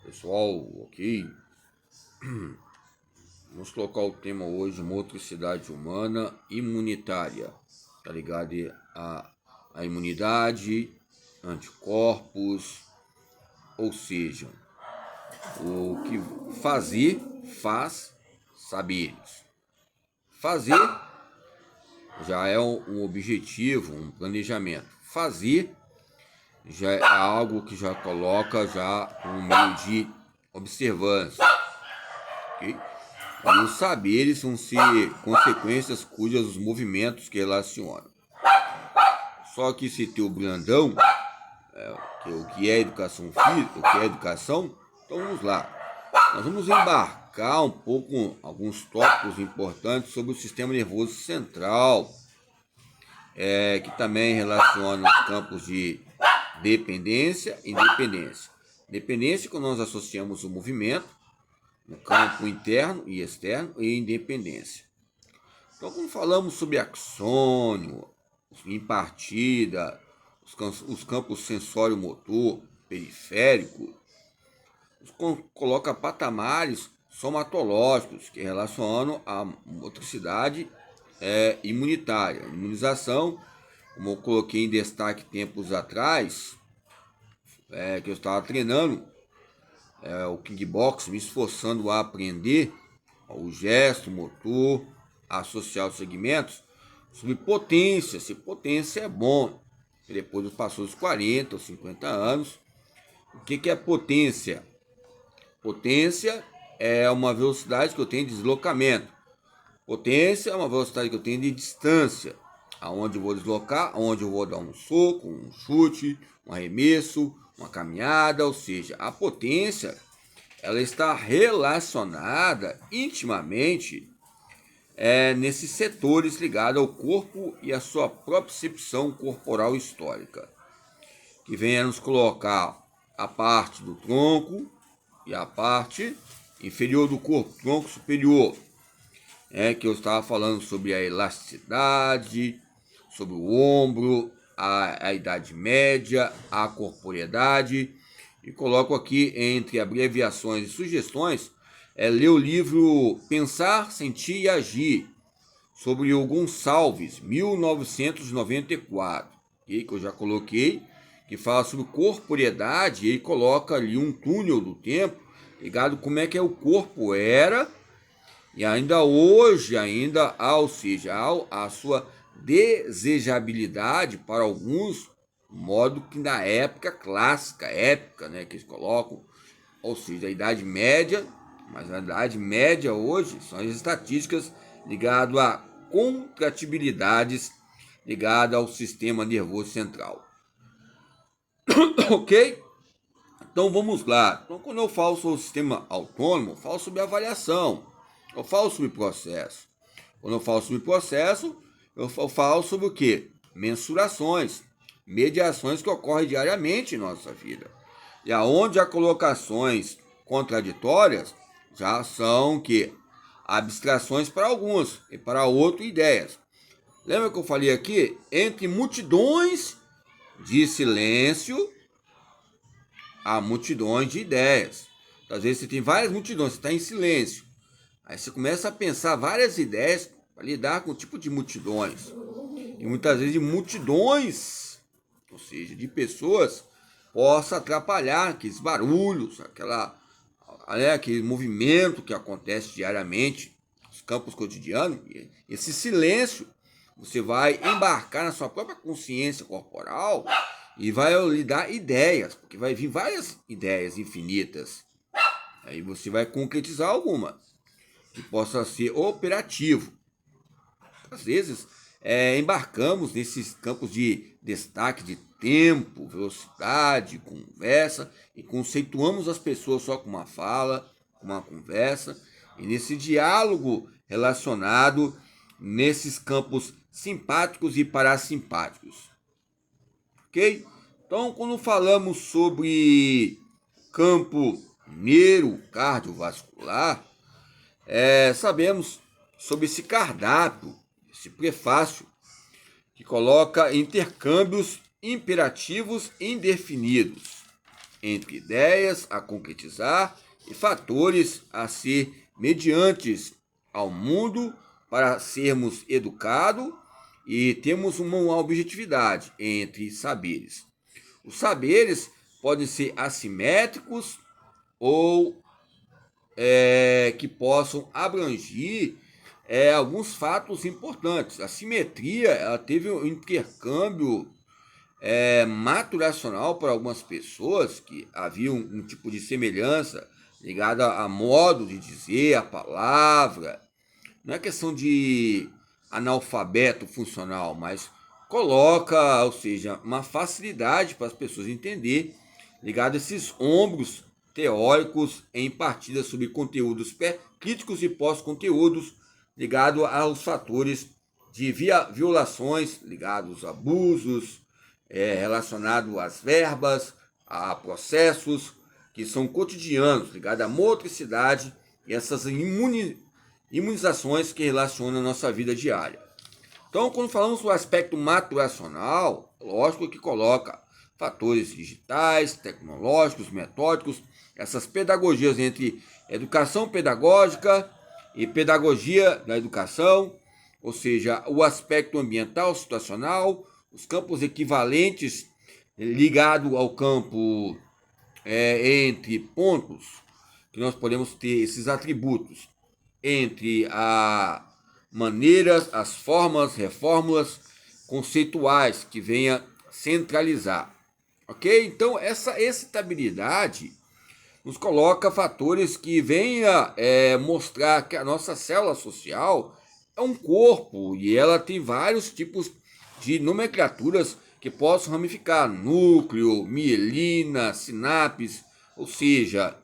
Pessoal, ok? Vamos colocar o tema hoje, motricidade humana imunitária. Tá ligado a imunidade, anticorpos, ou seja, o que fazer, faz saberes. Fazer já é um objetivo, um planejamento. Fazer já é algo que já coloca já um meio de observância, ok? E os saberes vão ser consequências cujas os movimentos que relacionam. Só que esse teu brandão, que é o que é educação física, o que é educação, então vamos lá. Nós vamos embarcar um pouco alguns tópicos importantes sobre o sistema nervoso central, que também relaciona os campos de dependência e independência. Dependência, quando nós associamos o movimento no campo interno e externo, e independência. Então, quando falamos sobre axônio, impartida, os campos sensório-motor, periférico, coloca patamares somatológicos que relacionam a motricidade imunitária. Imunização, como eu coloquei em destaque tempos atrás, que eu estava treinando o kickbox, me esforçando a aprender o gesto, o motor, a associar os segmentos, sobre potência, se potência é bom. E depois passou dos 40 ou 50 anos, o que é potência? Potência é uma velocidade que eu tenho de deslocamento. Potência é uma velocidade que eu tenho de distância, aonde eu vou deslocar, aonde eu vou dar um soco, um chute, um arremesso, uma caminhada, ou seja, a potência ela está relacionada intimamente nesses setores ligados ao corpo e à sua propriocepção corporal histórica, que vem a nos colocar a parte do tronco e a parte inferior do corpo, tronco superior, que eu estava falando sobre a elasticidade, sobre o ombro, a idade média, a corporeidade, e coloco aqui entre abreviações e sugestões, ler o livro Pensar, Sentir e Agir, sobre o Gonçalves, 1994, que eu já coloquei, que fala sobre corporeidade, e ele coloca ali um túnel do tempo, ligado como é que o corpo era, e ainda hoje, ou seja, a sua desejabilidade para alguns, modo que na época clássica, épica, que eles colocam, ou seja, a Idade Média, mas a Idade Média hoje são as estatísticas ligadas a contratibilidades ligadas ao sistema nervoso central. Ok? Então vamos lá. Então, quando eu falo sobre o sistema autônomo, eu falo sobre avaliação, eu falo sobre processo. Quando eu falo sobre processo, eu falo sobre o quê? Mensurações, mediações que ocorrem diariamente em nossa vida. E aonde há colocações contraditórias, já são que abstrações para alguns e para outros ideias. Lembra que eu falei aqui? Entre multidões de silêncio, há multidões de ideias. Às vezes você tem várias multidões, você está em silêncio. Aí você começa a pensar várias ideias para lidar com o tipo de multidões. E muitas vezes de multidões, ou seja, de pessoas, possa atrapalhar aqueles barulhos, aquele movimento que acontece diariamente nos campos cotidianos. Esse silêncio, você vai embarcar na sua própria consciência corporal e vai lhe dar ideias, porque vai vir várias ideias infinitas. Aí você vai concretizar alguma que possa ser operativo. Às vezes, embarcamos nesses campos de destaque de tempo, velocidade, conversa, e conceituamos as pessoas só com uma fala, com uma conversa, e nesse diálogo relacionado nesses campos simpáticos e parasimpáticos. Ok? Então, quando falamos sobre campo neurocardiovascular, sabemos sobre esse cardápio, esse prefácio, que coloca intercâmbios imperativos indefinidos. entre ideias a concretizar e fatores a ser mediantes ao mundo para sermos educados e temos uma objetividade entre saberes. Os saberes podem ser assimétricos ou que possam abranger alguns fatos importantes. A simetria ela teve um intercâmbio maturacional para algumas pessoas, que havia um tipo de semelhança ligada a modo de dizer a palavra. Não é questão de analfabeto funcional, mas coloca, ou seja, uma facilidade para as pessoas entender, ligado a esses ombros teóricos em partidas sobre conteúdos críticos e pós-conteúdos, ligado aos fatores de violações, ligados a abusos, relacionado às verbas, a processos que são cotidianos, ligados à motricidade e essas imunizações que relacionam a nossa vida diária. Então, quando falamos do aspecto maturacional, lógico que coloca fatores digitais, tecnológicos, metódicos, essas pedagogias entre educação pedagógica e pedagogia da educação, ou seja, o aspecto ambiental, situacional, os campos equivalentes ligado ao campo entre pontos, que nós podemos ter esses atributos entre a maneiras, as formas, reformulas conceituais que venha centralizar. Ok? Então, essa excitabilidade nos coloca fatores que venha mostrar que a nossa célula social é um corpo e ela tem vários tipos de nomenclaturas que possam ramificar: núcleo, mielina, sinapses, ou seja,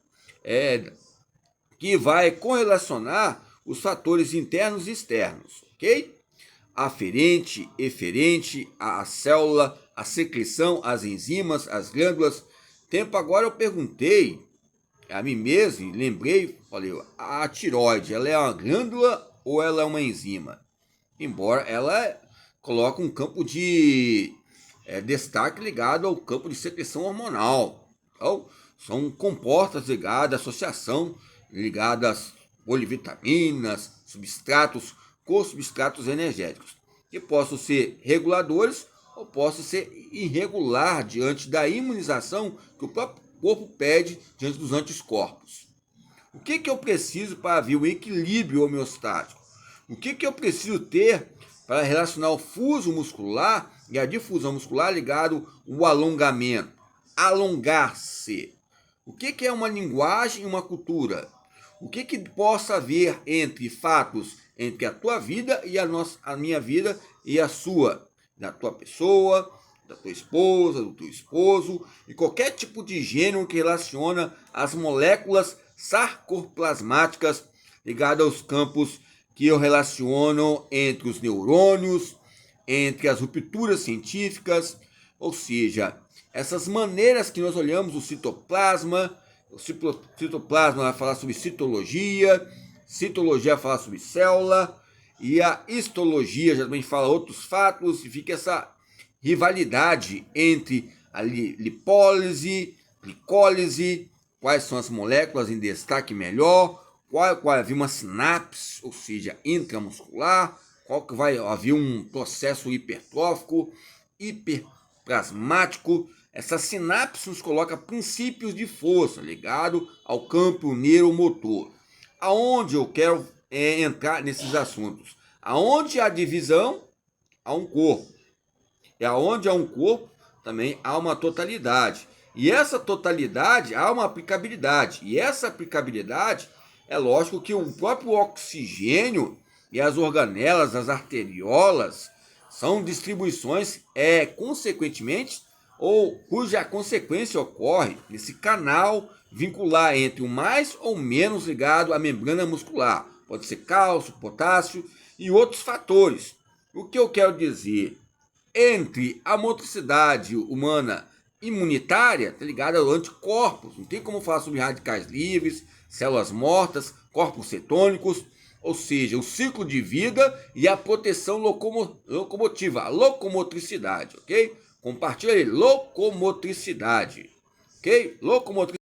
que vai correlacionar os fatores internos e externos, ok? Aferente, eferente, a célula, a secreção, as enzimas, as glândulas. Tempo agora eu perguntei a mim mesmo, lembrei, falei, a tireoide, ela é uma glândula ou ela é uma enzima? Embora ela coloque um campo de destaque ligado ao campo de secreção hormonal. Então, são compostas ligadas à associação, ligadas a polivitaminas, substratos, co-substratos energéticos, que possam ser reguladores ou possam ser irregular diante da imunização que o próprio corpo pede diante dos anticorpos. O que eu preciso para haver um equilíbrio homeostático? O que eu preciso ter para relacionar o fuso muscular e a difusão muscular ligado ao alongamento? Alongar-se. O que é uma linguagem e uma cultura? O que possa haver entre fatos, entre a tua vida e a minha vida e a sua, da tua pessoa, da tua esposa, do teu esposo, e qualquer tipo de gênero que relaciona as moléculas sarcoplasmáticas ligadas aos campos que eu relaciono entre os neurônios, entre as rupturas científicas, ou seja, essas maneiras que nós olhamos o citoplasma vai falar sobre citologia vai falar sobre célula, e a histologia já também fala outros fatos, e fica essa rivalidade entre a lipólise, glicólise, quais são as moléculas em destaque melhor, qual havia uma sinapse, ou seja, intramuscular, qual que vai haver um processo hipertrófico, hiperplasmático. Essa sinapse nos coloca princípios de força ligado ao campo neuromotor. Aonde eu quero entrar nesses assuntos? Aonde há divisão, há um corpo. E aonde há um corpo, também há uma totalidade. E essa totalidade há uma aplicabilidade. E essa aplicabilidade, é lógico que o próprio oxigênio e as organelas, as arteriolas, são distribuições, consequentemente, ou cuja consequência ocorre nesse canal vincular entre o mais ou menos ligado à membrana muscular. Pode ser cálcio, potássio e outros fatores. O que eu quero dizer? Entre a motricidade humana imunitária, está ligada ao anticorpos. Não tem como falar sobre radicais livres, células mortas, corpos cetônicos, ou seja, o ciclo de vida e a proteção locomotiva, a locomotricidade, ok? Compartilha aí, locomotricidade. ok? Locomotricidade.